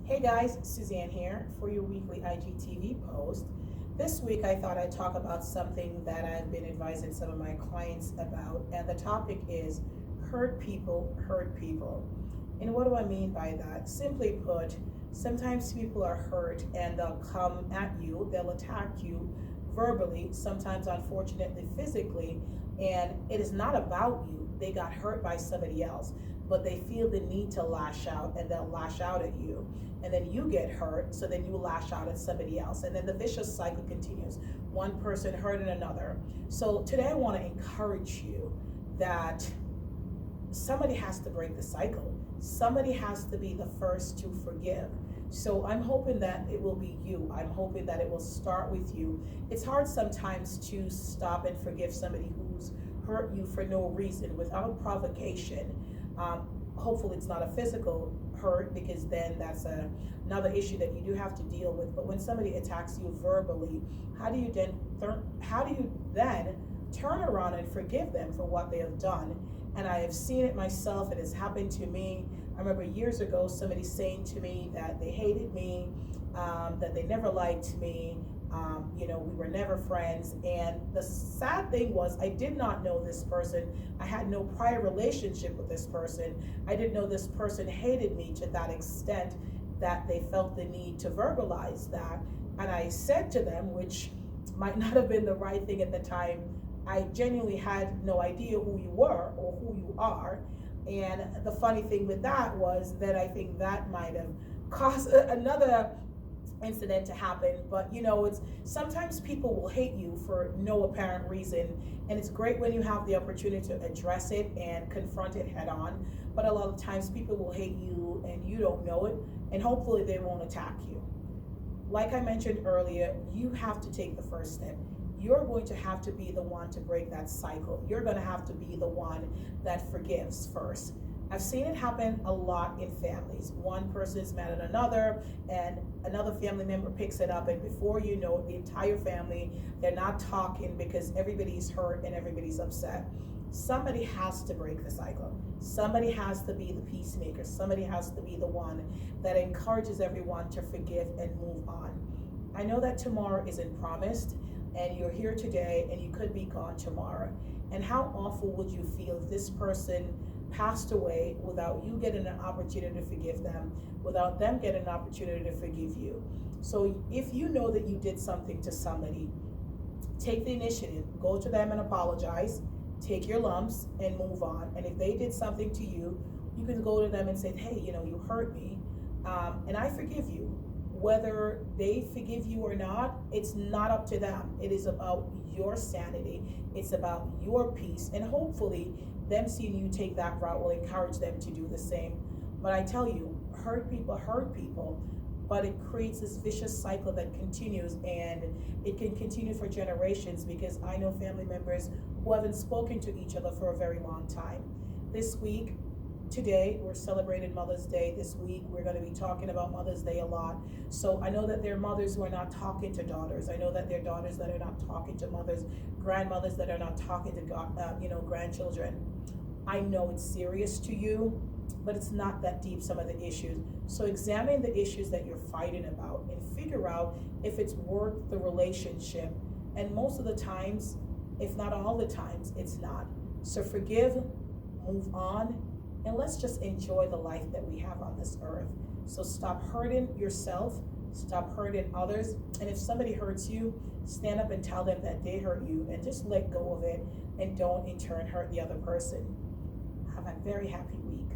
Hey guys, Suzanne here for your weekly IGTV post. This week I thought I'd talk about something that I've been advising some of my clients about, and the topic is hurt people hurt people. And what do I mean by that? Simply put, sometimes people are hurt and they'll come at you, they'll attack you verbally, sometimes unfortunately physically, and it is not about you. They got hurt by somebody else, but they feel the need to lash out and they'll lash out at you, and then you get hurt, so then you lash out at somebody else, and then the vicious cycle continues, one person hurting another. So today I want to encourage you that somebody has to break the cycle. Somebody has to be the first to forgive. So I'm hoping that it will be you. I'm hoping that it will start with you. It's hard sometimes to stop and forgive somebody who's hurt you for no reason, without provocation. Hopefully it's not a physical hurt, because then that's another issue that you do have to deal with. But when somebody attacks you verbally, how do you then turn around and forgive them for what they have done? And I have seen it myself. It has happened to me. I remember years ago somebody saying to me that they hated me, that they never liked me, we were never friends. And the sad thing was, I did not know this person. I had no prior relationship with this person. I didn't know this person hated me to that extent that they felt the need to verbalize that. And I said to them, which might not have been the right thing at the time, I genuinely had no idea who you were or who you are. And the funny thing with that was that I think that might have caused another incident to happen. But it's sometimes people will hate you for no apparent reason, and it's great when you have the opportunity to address it and confront it head on. But a lot of times people will hate you and you don't know it, and hopefully they won't attack you. Like I mentioned earlier, you have to take the first step. You're going to have to be the one to break that cycle. You're going to have to be the one that forgives first. I've seen it happen a lot in families. One person is mad at another, and another family member picks it up, and before you know it, the entire family, they're not talking because everybody's hurt and everybody's upset. Somebody has to break the cycle. Somebody has to be the peacemaker. Somebody has to be the one that encourages everyone to forgive and move on. I know that tomorrow isn't promised, and you're here today and you could be gone tomorrow. And how awful would you feel if this person passed away without you getting an opportunity to forgive them, without them getting an opportunity to forgive you? So if you know that you did something to somebody, take the initiative, go to them and apologize, take your lumps and move on. And if they did something to you, you can go to them and say, hey, you hurt me, and I forgive you. Whether they forgive you or not, it's not up to them. It is about your sanity. It's about your peace. And hopefully them seeing you take that route will encourage them to do the same. But I tell you, hurt people, but it creates this vicious cycle that continues, and it can continue for generations, because I know family members who haven't spoken to each other for a very long time. Today, we're celebrating Mother's Day. This week, we're going to be talking about Mother's Day a lot. So I know that there are mothers who are not talking to daughters. I know that there are daughters that are not talking to mothers, grandmothers that are not talking to grandchildren. I know it's serious to you, but it's not that deep, some of the issues. So examine the issues that you're fighting about and figure out if it's worth the relationship. And most of the times, if not all the times, it's not. So forgive, move on, and let's just enjoy the life that we have on this earth. So stop hurting yourself, stop hurting others. And if somebody hurts you, stand up and tell them that they hurt you, and just let go of it, and don't in turn hurt the other person. Have a very happy week.